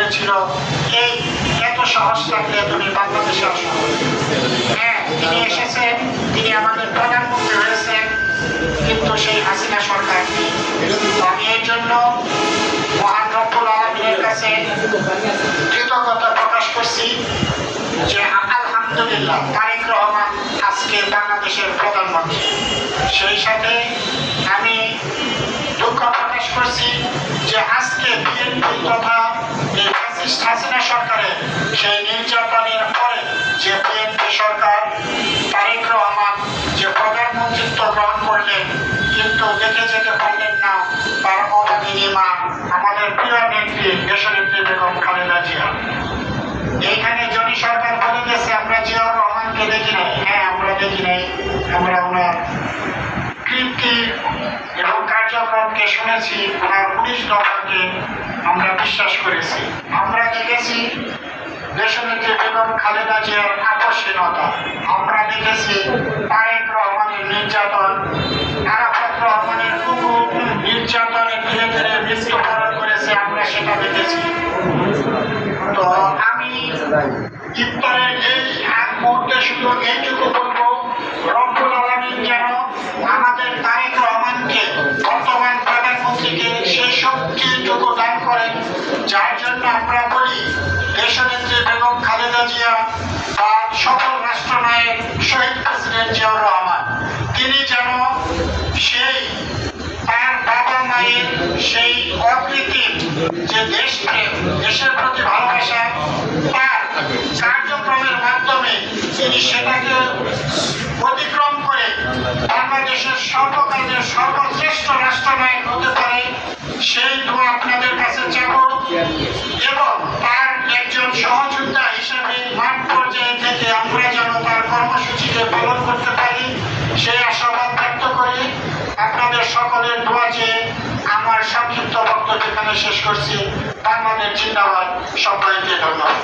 বলেছিল এই এত সাহস থাকলে তুমি বাংলাদেশে আসো। হ্যাঁ, তিনি এসেছেন, তিনি আমাদের প্রধানমন্ত্রী হয়েছেন, কিন্তু সেই হাসিনা সরকার নেই। আমি এর জন্য মহান রব্বুল আলামিনের কাছে কৃতজ্ঞতা প্রকাশ করছি যে আলহামদুলিল্লাহ তারেক রহমান আজকে বাংলাদেশের প্রধানমন্ত্রী। সেই সাথে আমি দুঃখ প্রকাশ করছি যে আজকে বিএনপি তথা এই ফ্যাসিস্ট হাসিনা সরকারের সেই নির্যাতনের পরে যে বিএনপি সরকার তারেক রহমান যে প্রধানমন্ত্রিত্ব গ্রহণ করলেন, কিন্তু দেখে যেতে পারলেন না তার অভাগিনী মা আমাদের প্রিয় নেত্রী দেশনেত্রী বেগম খালেদা জিয়া। এইখানে জনি সরকার বলে গেছে আমরা জিয়াউর রহমানকে দেখি নাই। হ্যাঁ, আমরা দেখি নাই, আমরা ওনার কীর্তি এবং কার্যক্রমকে শুনেছি, ওনার 19 দফাকে আমরা বিশ্বাস করেছি। আমরা দেখেছি দেশনেত্রী বেগম খালেদা জিয়ার আকস্মিকতা, আমরা দেখেছি তারেক রহমানের নির্যাতন, আরাফাত রহমানের নির্যাতনে ধীরে ধীরে মৃত্যুবরণ করেছে, আমরা সেটা দেখেছি। তো আমি ইফতারের এই এক মুহূর্তে শুধু এইটুকু বলবো, রব্বুল আলামিন যেন আমাদের তারেক রহমানকে বর্তমান প্রধানমন্ত্রীকে সেই শক্তিটুকু দান করেন যার জন্য আমরা বলি দেশনেত্রী বেগম খালেদা জিয়া বা সফল রাষ্ট্রনায়ক শহীদ প্রেসিডেন্ট জিয়াউর রহমান, তিনি যেন সেই তার বাবা মায়ের সেই অকৃত্রিম যে দেশপ্রেম, দেশের প্রতি ভালোবাসা, তার কার্যক্রমের মাধ্যমে তিনি সেটাকে অতিক্রম করে বাংলাদেশের সর্বকালের সর্বশ্রেষ্ঠ রাষ্ট্রনায়ক হতে পারে, সেই দোয়া আপনাদের কাছে চাব। এবং তার একজন সহযোদ্ধা হিসেবে মাঠ পর্যায়ে থেকে আমরা যেন তার কর্মসূচিকে পালন করতে পারি, সেই আশাবাদ ব্যক্ত করে আপনাদের সকলের দোয়া চেয়ে আমার সংক্ষিপ্ত বক্তব্য এখানে শেষ করছি। বাংলাদেশ জিন্দাবাদ, সবাইকে ধন্যবাদ।